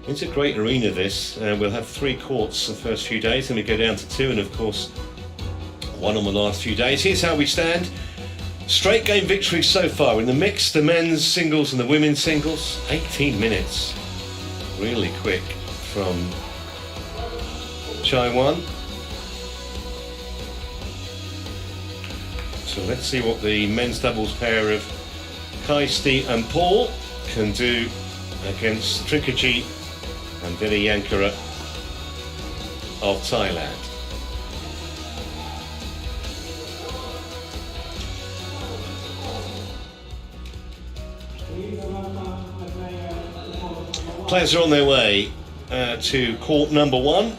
It's a great arena, this. We'll have 3 courts the first few days, then we go down to 2, and of course 1 on the last few days. Here's how we stand. Straight game victories so far in the mixed, the men's singles and the women's singles. 18 minutes. Really quick from Chai-Wan. So let's see what the men's doubles pair of Kaisti and Paul can do against Trinkajee and Viriyangkura of Thailand. Players are on their way to court number 1.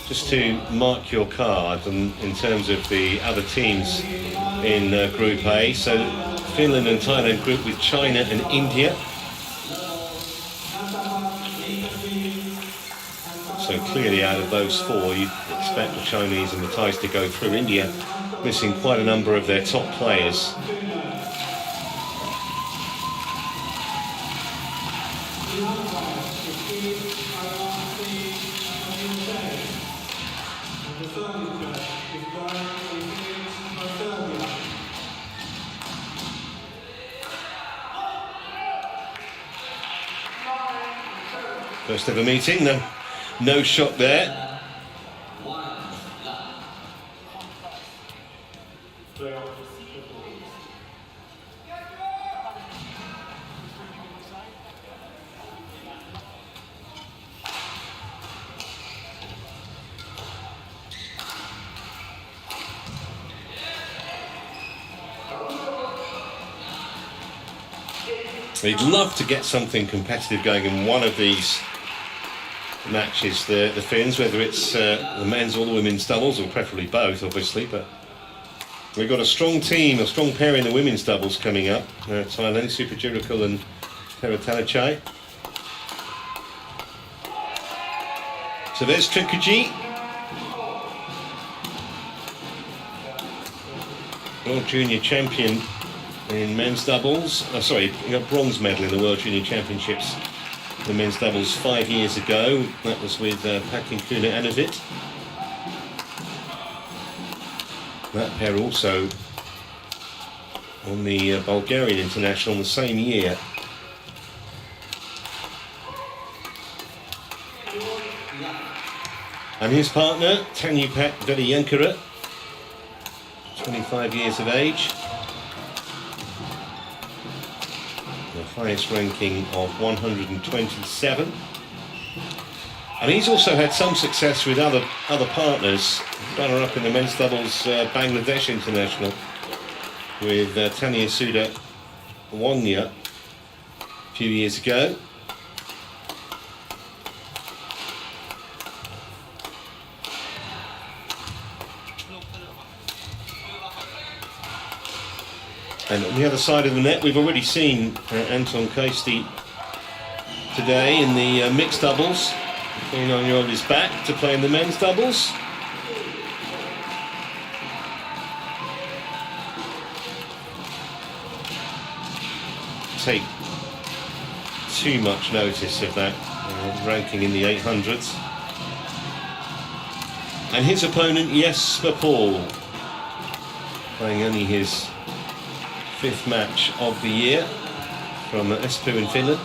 Just to mark your card and in terms of the other teams in Group A. So Finland and Thailand group with China and India. So clearly out of those 4, you'd expect the Chinese and the Thais to go through. India missing quite a number of their top players. First ever meeting, no shot there. They'd love to get something competitive going in one of these matches, the Finns, whether it's the men's or the women's doubles, or preferably both, obviously. But we've got a strong team, a strong pair in the women's doubles coming up. Thailand, Sudirman and TotalEnergies. So there's Trinkajee, World Junior Champion in men's doubles. He got bronze medal in the World Junior Championships, the men's doubles 5 years ago. That was with Kuna Anavit. That pair also on the Bulgarian International the same year. And his partner, Tanupat Viriyangkura, 25 years of age. The highest ranking of 127. And he's also had some success with other partners. Runner-up in the men's doubles Bangladesh International with Tanya Suda Wanya a few years ago. And on the other side of the net, we've already seen Anton Kaisti today in the mixed doubles. The 29-year-old is back to play in the men's doubles. Take too much notice of that ranking in the 800s. And his opponent, Jesper Paul, playing only his 5th match of the year from Espoo in Finland.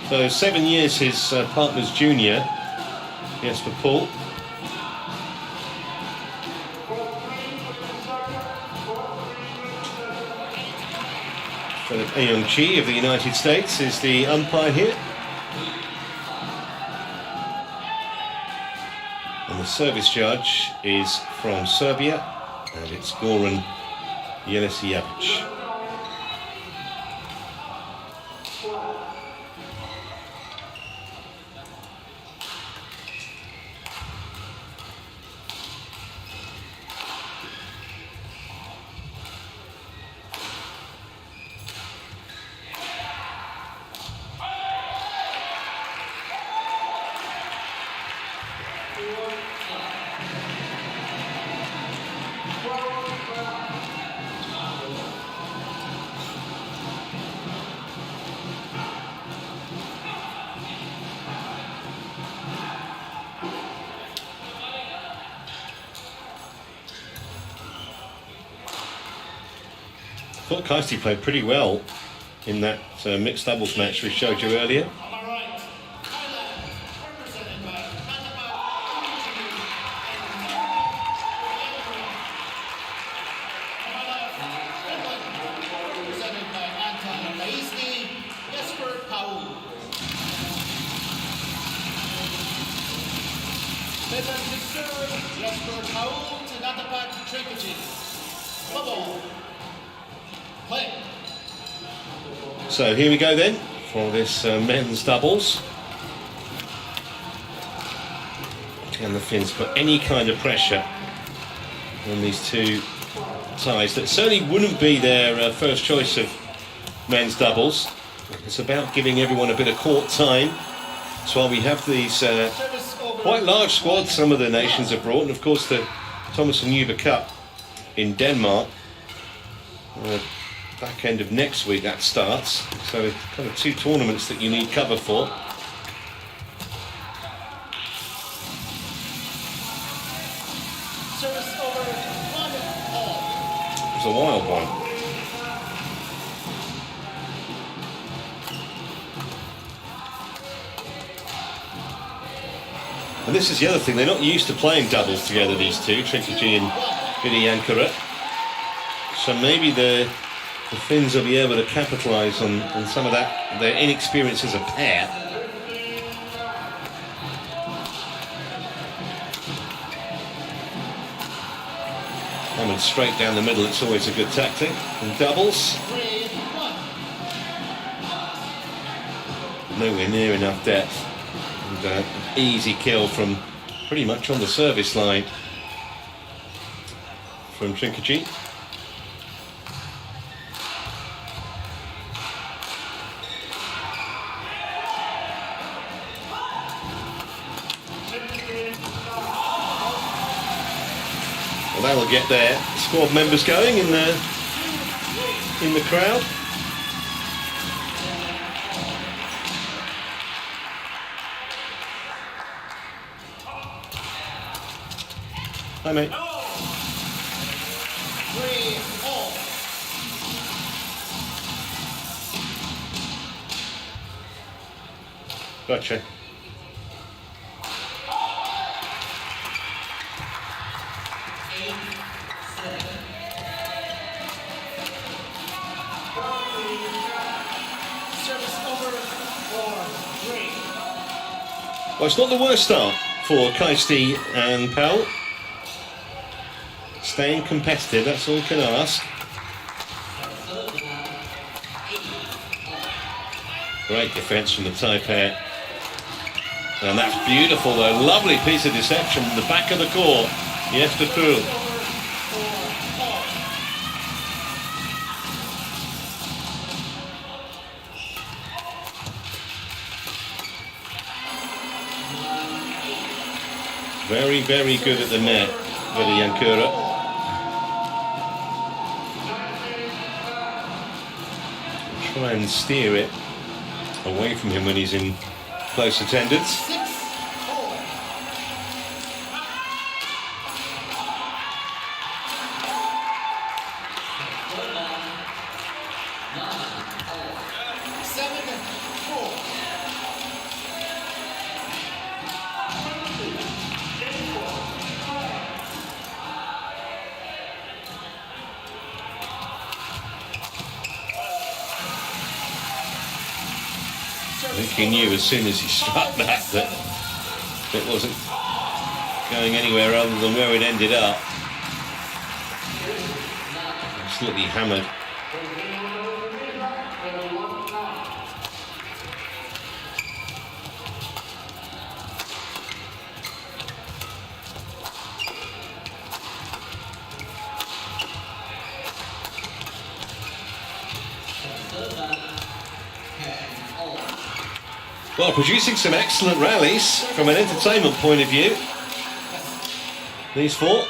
So 7 years his partner's junior, Jesper Paul. Philip Ayong-Chi of the United States is the umpire here. And the service judge is from Serbia, and it's Goran Jelesijevic. thought Kaisti played pretty well in that mixed doubles match we showed you earlier. So here we go then for this men's doubles. Can the Finns put any kind of pressure on these two ties that certainly wouldn't be their first choice of men's doubles? It's about giving everyone a bit of court time. That's why we have these quite large squads some of the nations have brought, and of course the Thomas and Uber Cup in Denmark. Back end of next week that starts, so it's kind of two tournaments that you need cover for. It was a wild one. And this is the other thing, they're not used to playing doubles together, these two, Trinkajee and Viriyangkura. So maybe the Finns will be able to capitalise on some of that, their inexperience as a pair. Coming straight down the middle, it's always a good tactic. And doubles. Nowhere near enough depth. And an easy kill from pretty much on the service line from Trinkajee. Well, that'll get their squad members going in the crowd. Hi, mate. Gotcha. Well, it's not the worst start for Kaisti and Pell. Staying competitive, that's all you can ask. Great defence from the Thai pair. And that's beautiful though, lovely piece of deception in the back of the court. Yes, to Krul. Very, very good at the net, Viriyangkura. Try and steer it away from him when he's in close attendance. I think he knew as soon as he struck that it wasn't going anywhere other than where it ended up. Absolutely hammered. Well, producing some excellent rallies from an entertainment point of view. These four.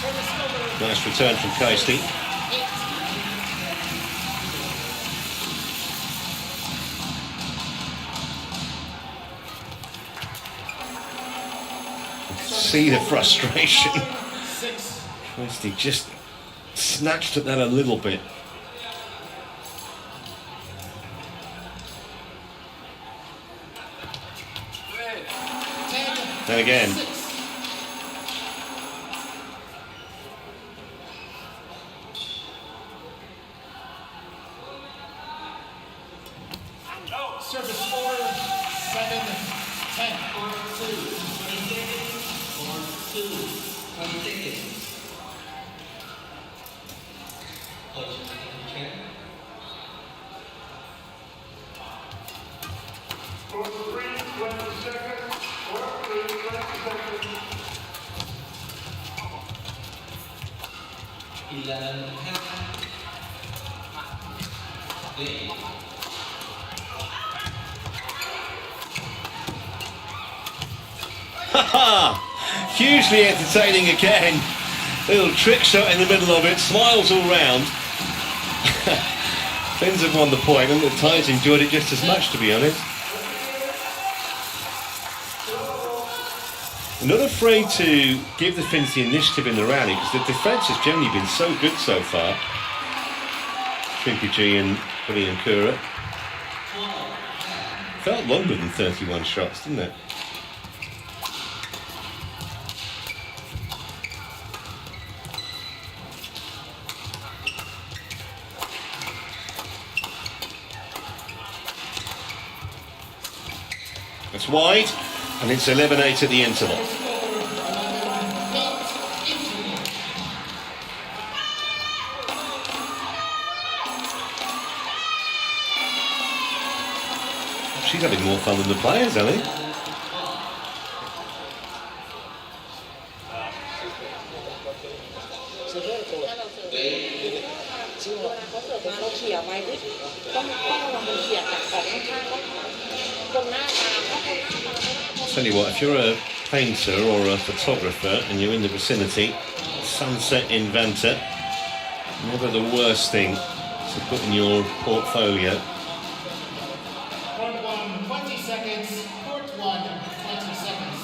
Service Nice return from Kaisti. See the frustration. Kaisti just snatched at that a little bit. And again. Service 4, 7, 10. 11. Hugely entertaining again. Little trick shot in the middle of it, smiles all round. Finns have won the point, and the Thais enjoyed it just as much, to be honest. Not afraid to give the Finns the initiative in the rally, because the defence has generally been so good so far. Trinkajee and Viriyangkura. Felt longer than 31 shots, didn't it? It's wide, and it's 11-8 at the interval. She's having more fun than the players, Ellie. Tell you what, if you're a painter or a photographer and you're in the vicinity, sunset in Vanta, never the worst thing to put in your portfolio. Court 1, 20 seconds. Court 1, 20 seconds.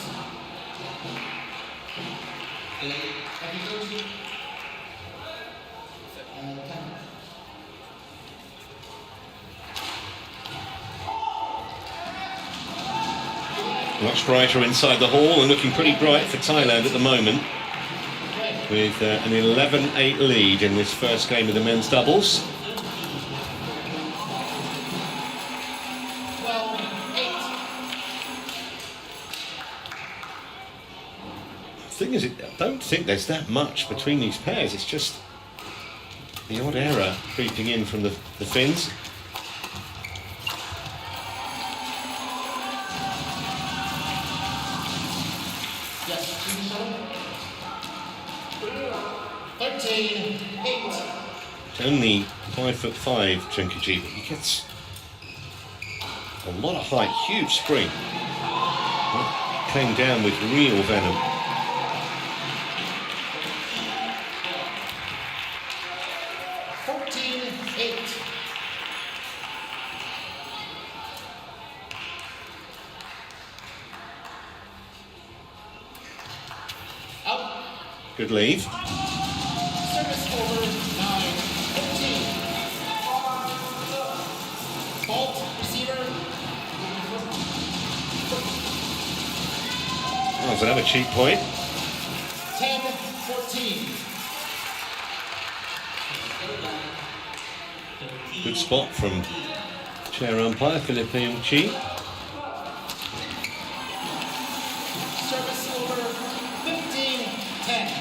Much brighter inside the hall and looking pretty bright for Thailand at the moment, with an 11-8 lead in this first game of the men's doubles. The thing is, I don't think there's that much between these pairs. It's just the odd error creeping in from the Finns. It's only 5'5", Trinkajee, but he gets a lot of height, huge spring. That came down with real venom. Good lead. Service over 9, 15. Fault, receiver. Oh, there's another cheap point. 10-14. Good spot from chair umpire Viriyangkura. Service over 15-10.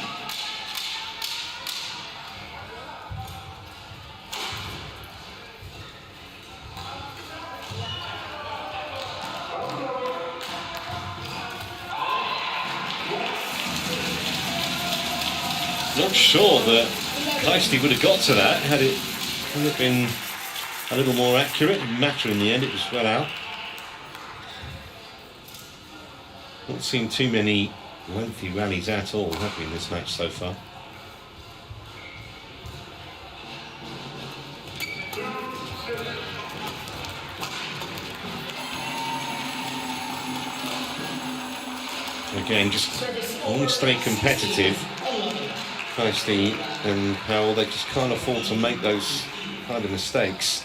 Not sure that Kaisti would have got to that had it been a little more accurate. It didn't matter in the end, it was well out. Not seen too many lengthy rallies at all, have we, in this match so far? Again, just all stay competitive. Kaisti and Howell, they just can't afford to make those kind of mistakes.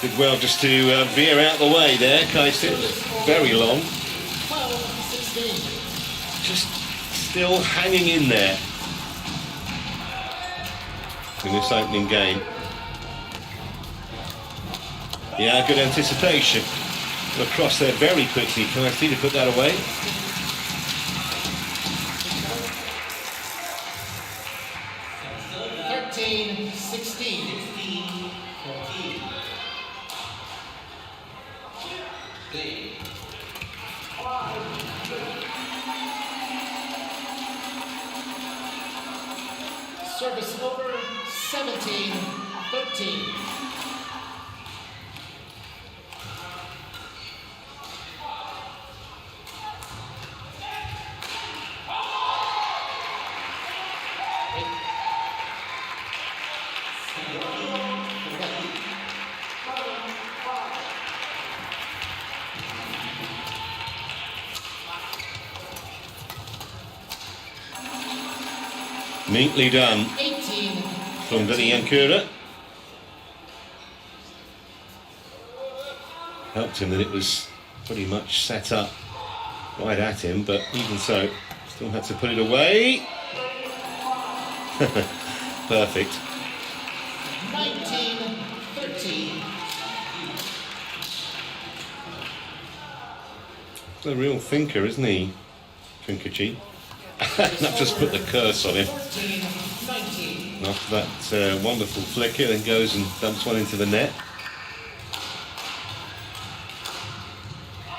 Did well just to veer out the way there, Kaisti. It was very long. 12-16. Just still hanging in there in this opening game. Yeah, good anticipation. Across there very quickly. Kaisti to put that away. Service over, 17-13. Neatly done from Viriyangkura. Helped him that it was pretty much set up right at him, but even so, still had to put it away. Perfect. 19-13. A real thinker, isn't he, Trinkajee? I've just put the curse on him. 14-19. And after that wonderful flicker, then goes and dumps one into the net.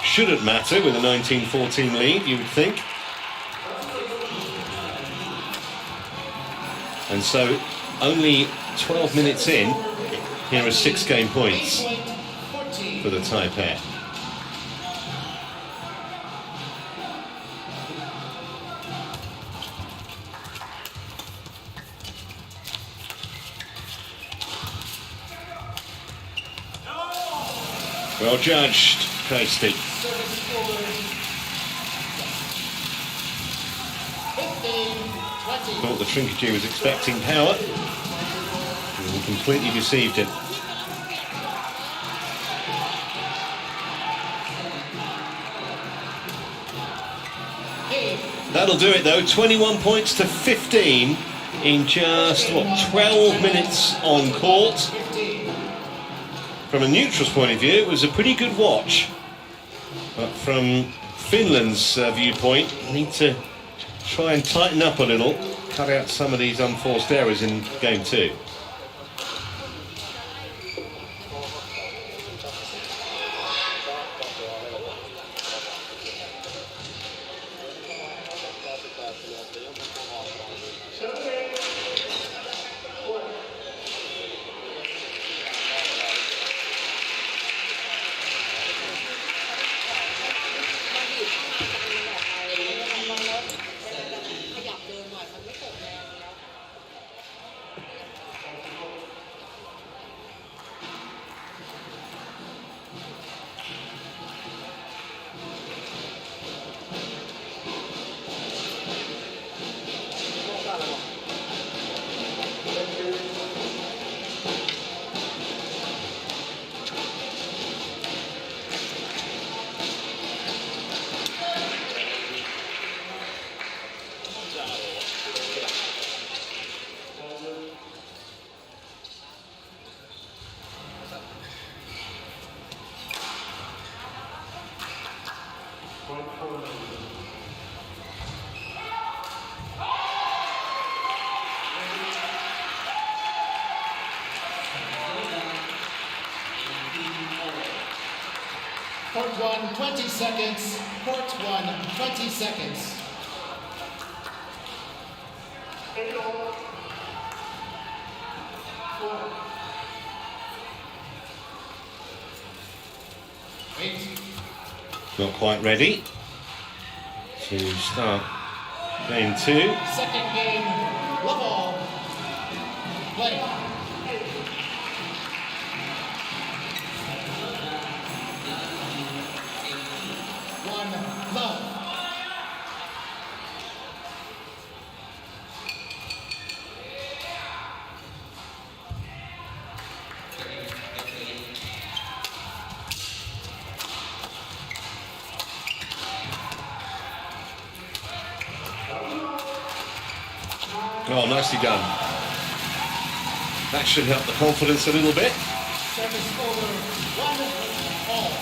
Shouldn't matter with a 19-14 lead, you would think. And so, only 12 minutes in, here are 6 game points for the Thai pair. Well judged, Kaisti. Thought the Trinkajee was expecting power, and he completely deceived it. That'll do it though, 21 points to 15 in just, what, 12 minutes on court. From a neutral's point of view, it was a pretty good watch. But from Finland's viewpoint, need to try and tighten up a little, cut out some of these unforced errors in game 2. Court 1, 20 seconds. Court 1, 20 seconds. Wait. not quite ready to start game 2. Second game, love all. Play. One, love. Oh, nicely done. That should help the confidence a little bit. Service over, 1-all.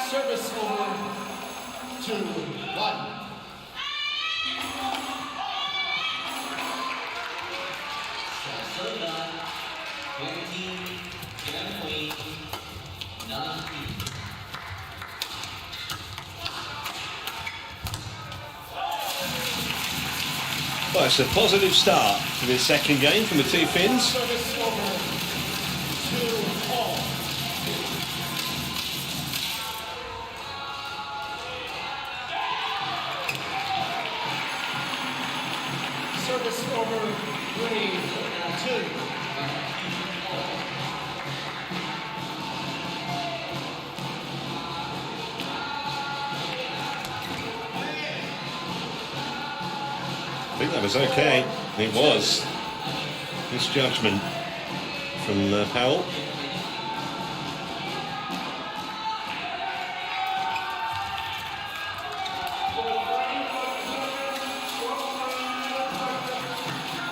Service over, 2-1. Well, it's a positive start to this second game from the two Finns. Service over, 2-all. Service over, 3-2. I think that was okay. It was. Misjudgment from Powell.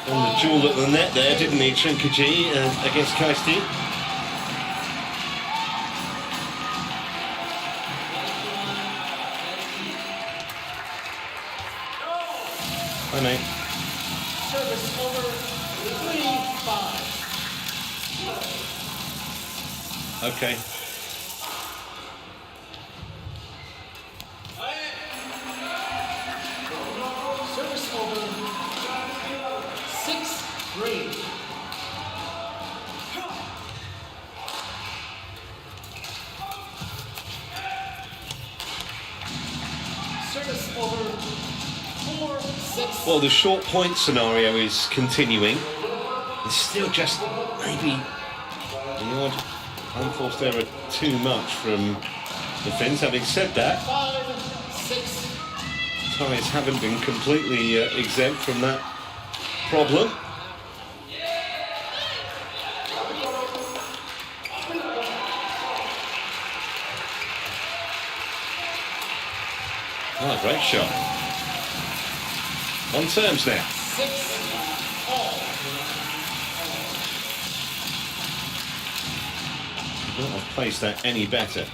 And the duel at the net there, didn't he? Trinkajee against Kaisti. Hi, mate. Service over, 3-5. Okay. Service over, 6-3. Service over, 4-6. Well, the short point scenario is continuing. It's still just maybe the odd unforced error too much from the Finns. Having said that, 5-6. ties haven't been completely exempt from that problem. Oh, great shot. On terms now. 6-all. Could not have placed that any better.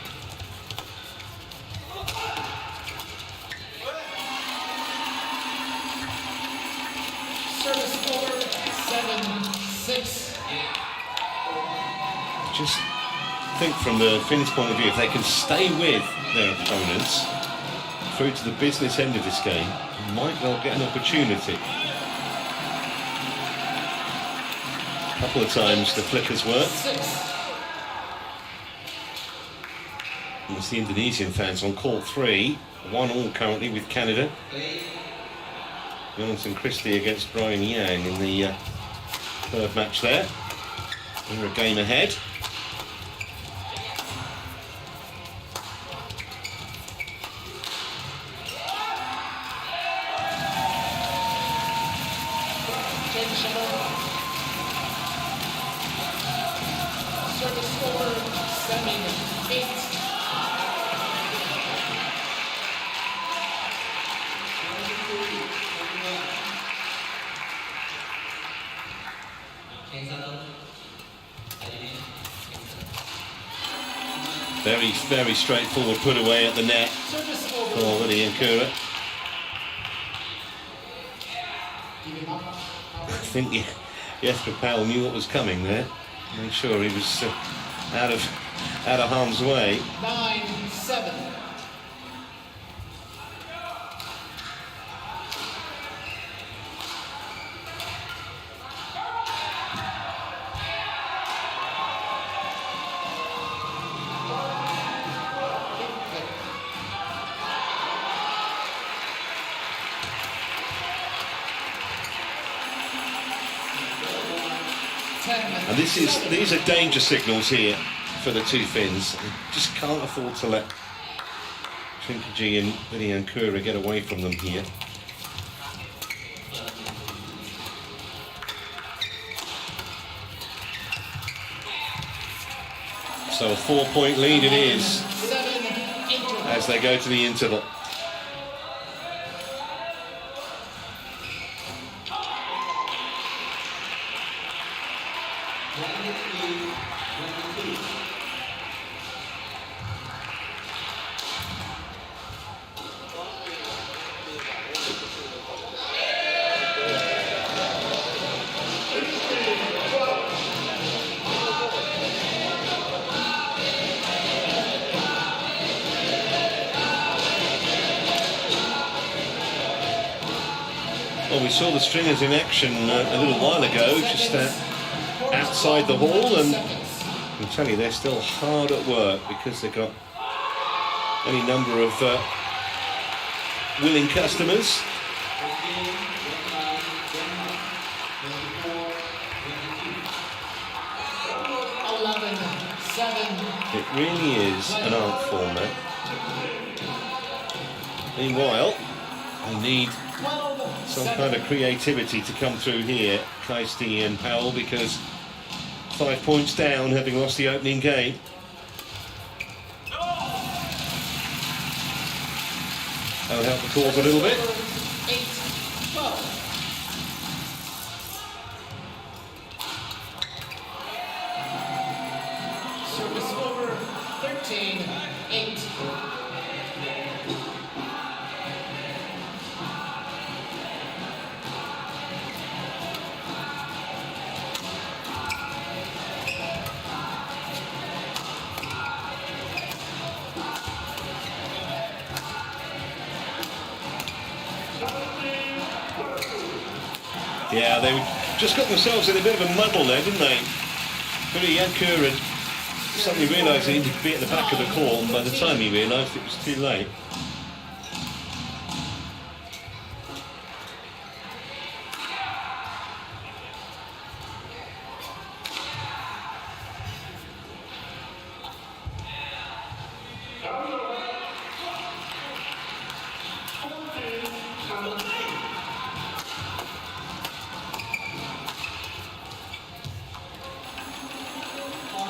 Service over, 7-6. Just think from the Finns' point of view, if they can stay with their opponents through to the business end of this game, they might well get an opportunity. A couple of times the flickers worked. 6. And it's the Indonesian fans on court 3, 1-1 currently with Canada. Jonathan Christie against Brian Yang in the third match there. We're a game ahead. Service over, 7-8. Very, very straightforward put away at the net Service for over. Viriyangkura. I think Jesper Powell knew what was coming there. Made sure he was out of harm's way. 9-7. And these are danger signals here for the two Finns. They just can't afford to let Trinkajee and Viriyangkura get away from them here. So a 4-point lead it is as they go to the interval. Well, we saw the stringers in action a little while ago, just outside the hall, and I can tell you they're still hard at work because they've got any number of willing customers. It really is an art form, man. Meanwhile, we need some kind of creativity to come through here, Kaisti and Powell, because 5 points down, having lost the opening game. That'll help the cause a little bit. Service over 13-8. Yeah, they just got themselves in a bit of a muddle there, didn't they? Viriyangkura suddenly realised they needed to be at the back of the court, and by the time he realised it was too late.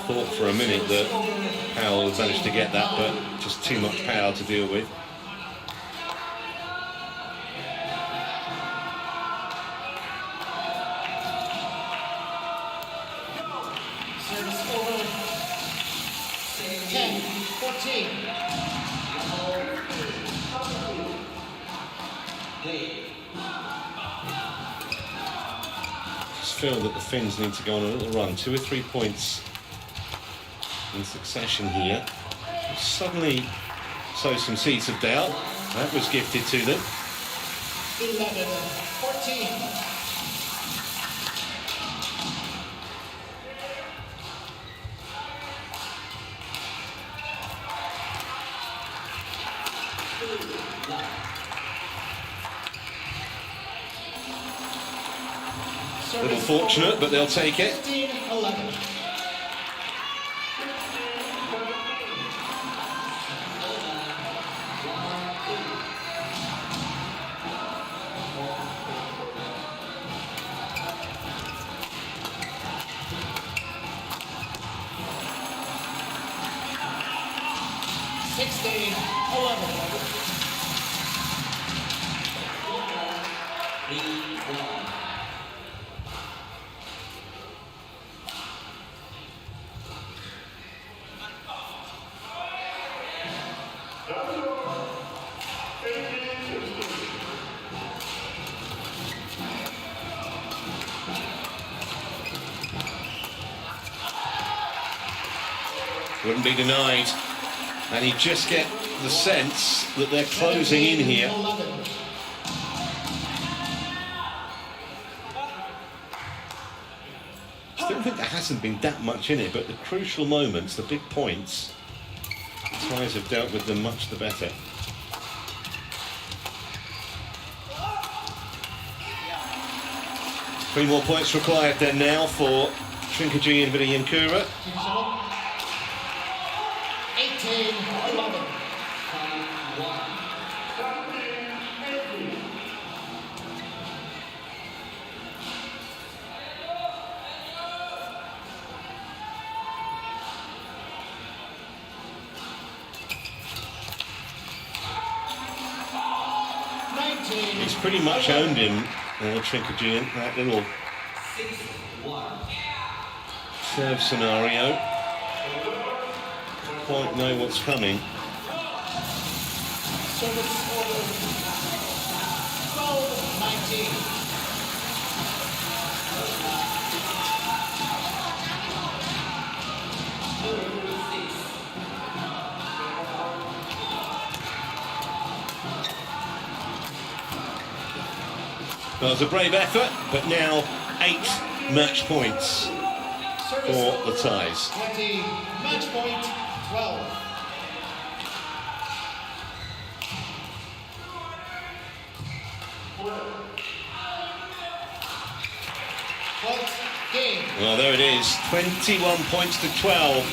Thought for a minute that Powell had managed to get that, but just too much power to deal with. Service over 10-14. Just feel that the Finns need to go on a little run, 2 or 3 points in succession here. Suddenly sow some seeds of doubt. That was gifted to them. 11-14. A little fortunate, but they'll take it. 15-11. Wouldn't be denied. And you just get the sense that they're closing in here. Still think there hasn't been that much in it, but the crucial moments, the big points, the Thais have dealt with them much the better. Three more points required then now for Trinkajee and Viriyangkura. 18-11. He's pretty much owned him, Trinkajee, in that little serve scenario. Don't quite know what's coming. Service order 12-19. Well, it was a brave effort, but now 8 match points for the ties. 20, match point 12. Point game. Well, there it is, 21 points to 12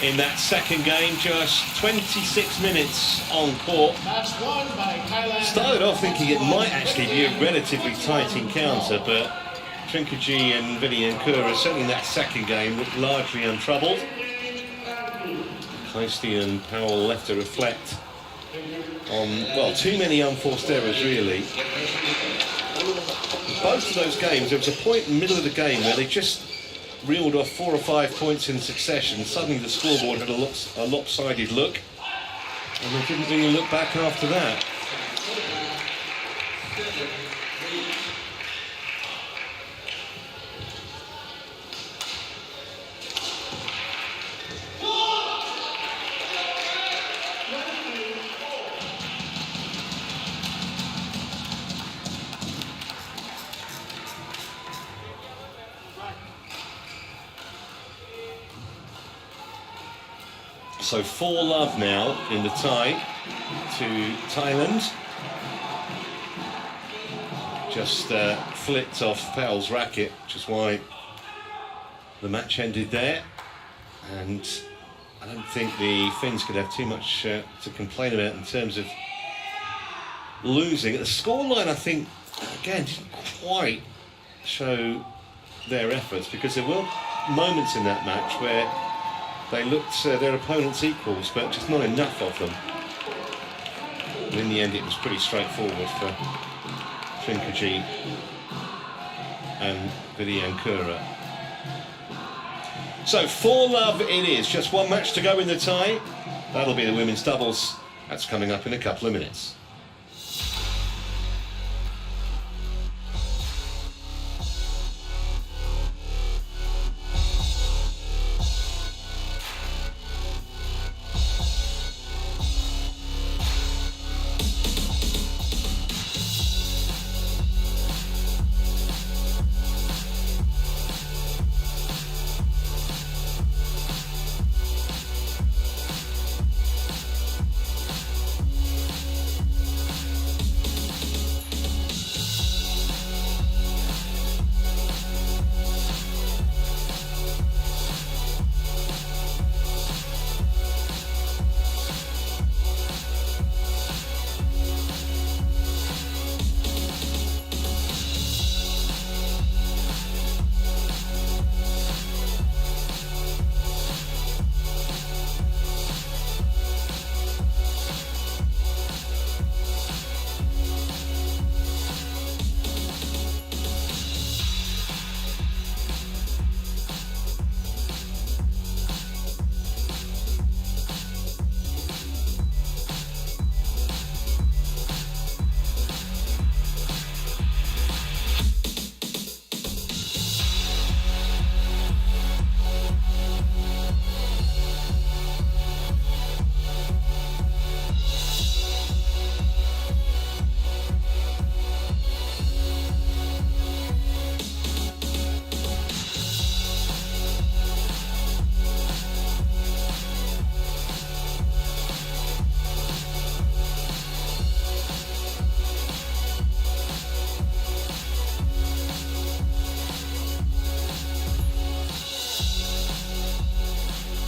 in that second game, just 26 minutes on court. Match won by Thailand. Started off thinking it might actually be a relatively tight encounter, but Trinkajee and Viriyangkura, certainly in that second game, looked largely untroubled. Kaisti and Powell left to reflect on, well, too many unforced errors, really. Both of those games, there was a point in the middle of the game where they just reeled off 4 or 5 points in succession. Suddenly the scoreboard had a lopsided look, and they didn't really look back after that. So 4-love now in the tie to Thailand. Just flicked off Powell's racket, which is why the match ended there. And I don't think the Finns could have too much to complain about in terms of losing. The scoreline, I think, again, didn't quite show their efforts, because there were moments in that match where they looked their opponents' equals, but just not enough of them. And in the end, it was pretty straightforward for Trinkajee and Viriyangkura. So 4-love it is. Just one match to go in the tie. That'll be the women's doubles. That's coming up in a couple of minutes.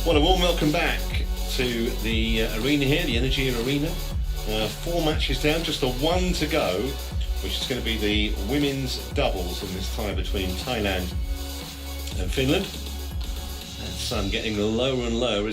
Well, a warm welcome back to the arena here, the Energy Arena. 4 matches down, just a 1 to go, which is going to be the women's doubles in this tie between Thailand and Finland. That sun getting lower and lower as